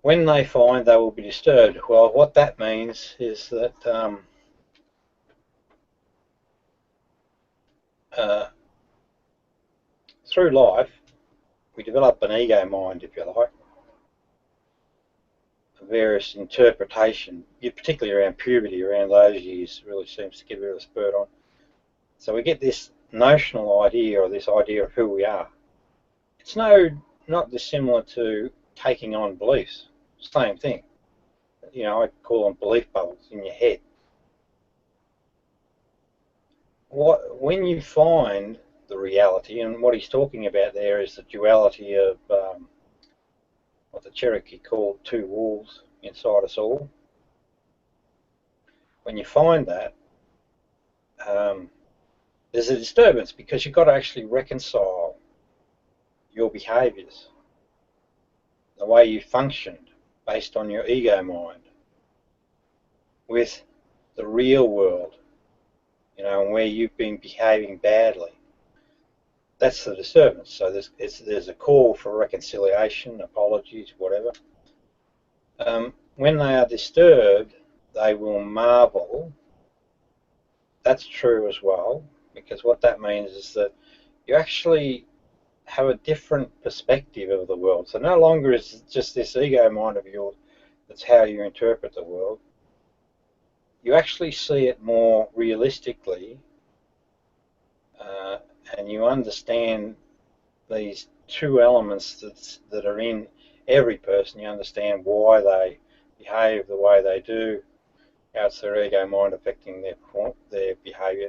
[SPEAKER 1] When they find, they will be disturbed. Well, what that means is that through life, we develop an ego mind, if you like, various interpretation, particularly around puberty, around those years, really seems to get a bit of a spurt on. So we get this notional idea, or this idea of who we are. It's not dissimilar to taking on beliefs. Same thing. I call them belief bubbles in your head. When you find the reality, and what he's talking about there is the duality of what the Cherokee called two wolves inside us all. When you find that, there's a disturbance because you've got to actually reconcile your behaviours, the way you functioned based on your ego mind, with the real world, and where you've been behaving badly. That's the disturbance. So there's a call for reconciliation, apologies, whatever. When they are disturbed, they will marvel. That's true as well, because what that means is that you actually have a different perspective of the world. So no longer is it just this ego mind of yours that's how you interpret the world. You actually see it more realistically, and you understand these two elements that are in every person. You understand why they behave the way they do, how it's their ego mind affecting their behaviour.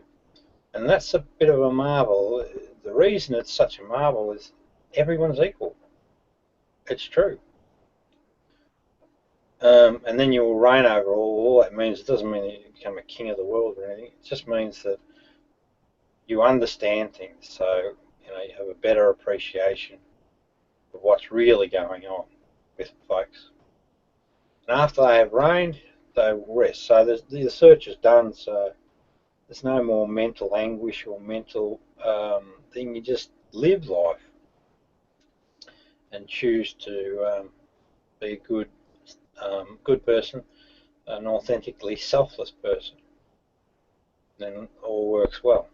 [SPEAKER 1] And that's a bit of a marvel. The reason it's such a marvel is everyone's equal. It's true. And then you will reign over all that means. It doesn't mean that you become a king of the world or anything. It just means that you understand things, so you have a better appreciation of what's really going on with folks. And after they have reigned, they will rest. So the search is done, so there's no more mental anguish or mental thing. You just live life and choose to be a good person, an authentically selfless person. Then all works well.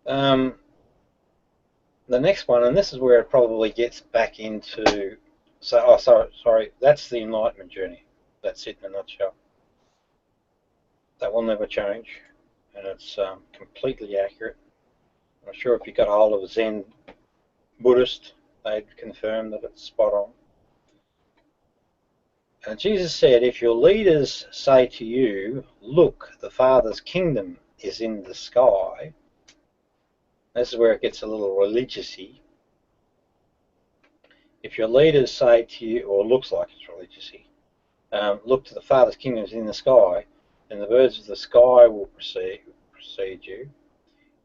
[SPEAKER 1] The next one, and this is where it probably gets back into, sorry, that's the enlightenment journey. That's it in a nutshell. That will never change, and it's completely accurate. I'm sure if you got a hold of a Zen Buddhist, they'd confirm that it's spot on. And Jesus said, if your leaders say to you, look, the Father's kingdom is in the sky, this is where it gets a little religious-y. If your leaders say to you, or looks like it's religious-y, look, to the Father's kingdom is in the sky, then the birds of the sky will precede you.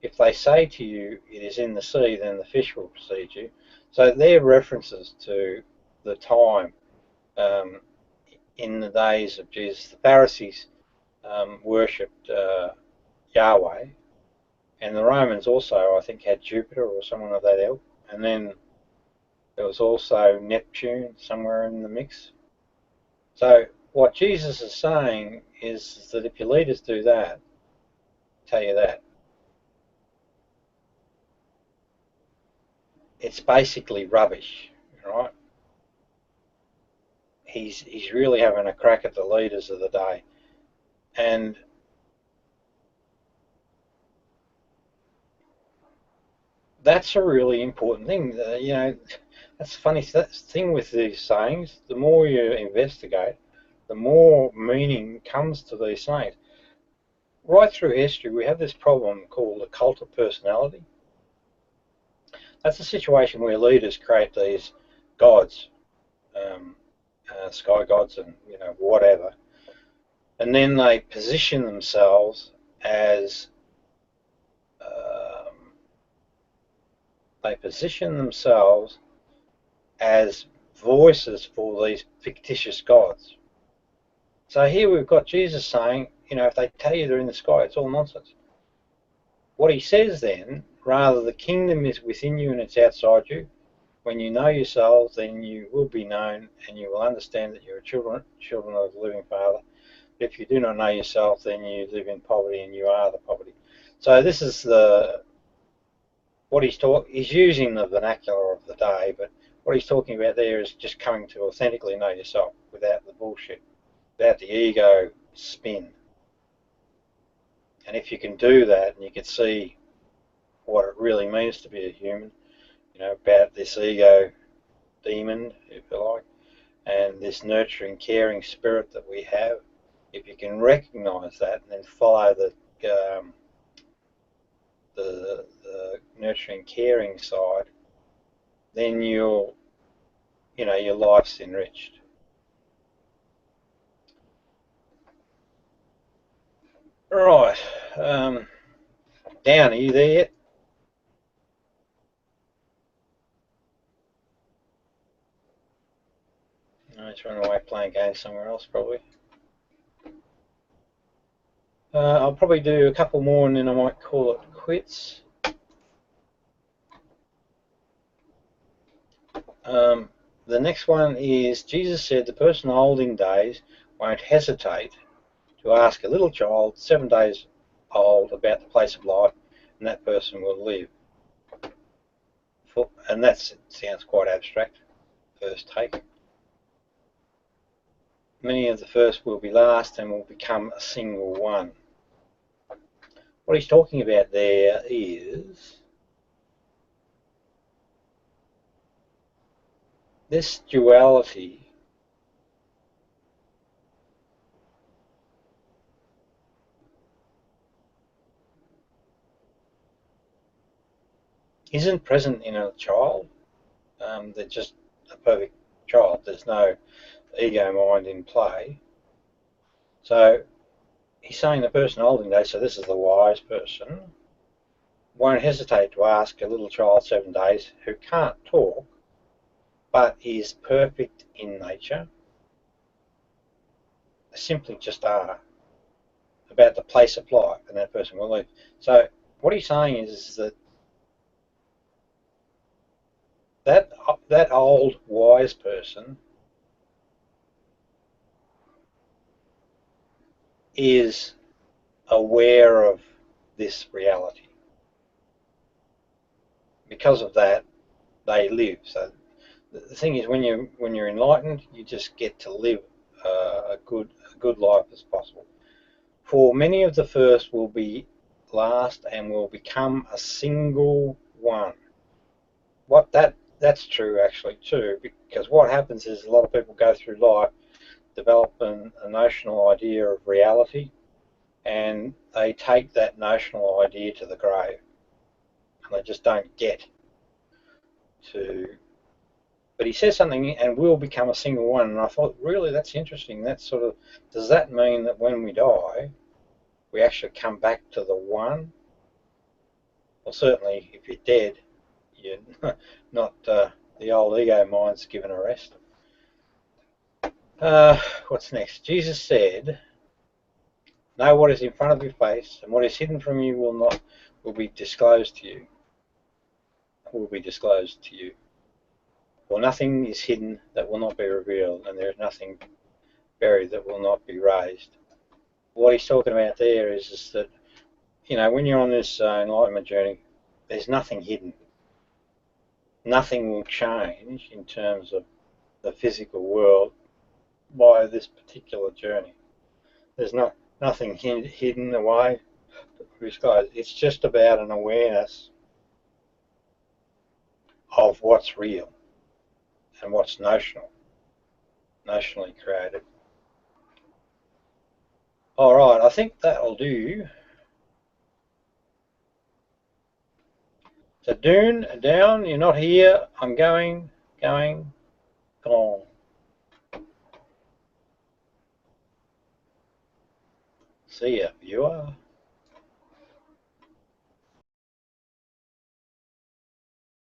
[SPEAKER 1] If they say to you, it is in the sea, then the fish will precede you. So they're references to the time in the days of Jesus. The Pharisees worshipped Yahweh, and the Romans also, I think, had Jupiter or someone of that ilk. And then there was also Neptune somewhere in the mix. So what Jesus is saying is that if your leaders do that, tell you that, it's basically rubbish, right? He's really having a crack at the leaders of the day. And that's a really important thing. You know, that's the funny thing with these sayings. The more you investigate, the more meaning comes to these sayings. Right through history, we have this problem called the cult of personality. That's a situation where leaders create these gods, sky gods, and whatever, and then they position themselves as voices for these fictitious gods. So here we've got Jesus saying, if they tell you they're in the sky, it's all nonsense. What he says then, rather, the kingdom is within you and it's outside you. When you know yourselves, then you will be known, and you will understand that you are children of the living Father. But if you do not know yourself, then you live in poverty, and you are the poverty. So this is what he's using the vernacular of the day, but what he's talking about there is just coming to authentically know yourself without the bullshit, without the ego spin. And if you can do that, and you can see what it really means to be a human, about this ego demon, if you like, and this nurturing, caring spirit that we have, if you can recognise that and then follow the nurturing, caring side, then your life's enriched. Right, Dan, are you there yet? No, he's running away playing games somewhere else, probably. I'll probably do a couple more and then I might call it quits. The next one is, Jesus said the person old in days won't hesitate to ask a little child 7 days old about the place of life, and that person will live. And that sounds quite abstract, first take. Many of the first will be last and will become a single one. What he's talking about there is this duality isn't present in a child. They're just a perfect child. There's no ego mind in play. So he's saying the person holding days, so this is the wise person, won't hesitate to ask a little child 7 days who can't talk but is perfect in nature, simply just are, about the place of life, and that person will live. So what he's saying is that old wise person is aware of this reality. because of that, they live. So the thing is, when you're enlightened, you just get to live a good life as possible. For many of the first will be last and will become a single one. That's true actually too, because what happens is a lot of people go through life developing a notional idea of reality, and they take that notional idea to the grave, and they just don't get to. But he says something, and will become a single one, and I thought, really, that's interesting. That sort of, does that mean that when we die, we actually come back to the one? Well, certainly, if you're dead, you're not the old ego mind's given a rest. What's next? Jesus said, "Know what is in front of your face, and what is hidden from you will be disclosed to you. Will be disclosed to you. For nothing is hidden that will not be revealed, and there is nothing buried that will not be raised." What he's talking about there is that, when you're on this enlightenment journey, there's nothing hidden. Nothing will change in terms of the physical world by this particular journey. There's nothing hidden away. It's just about an awareness of what's real and what's notionally created. All right, I think that'll do. So down, you're not here, I'm going, gone. See ya, viewer.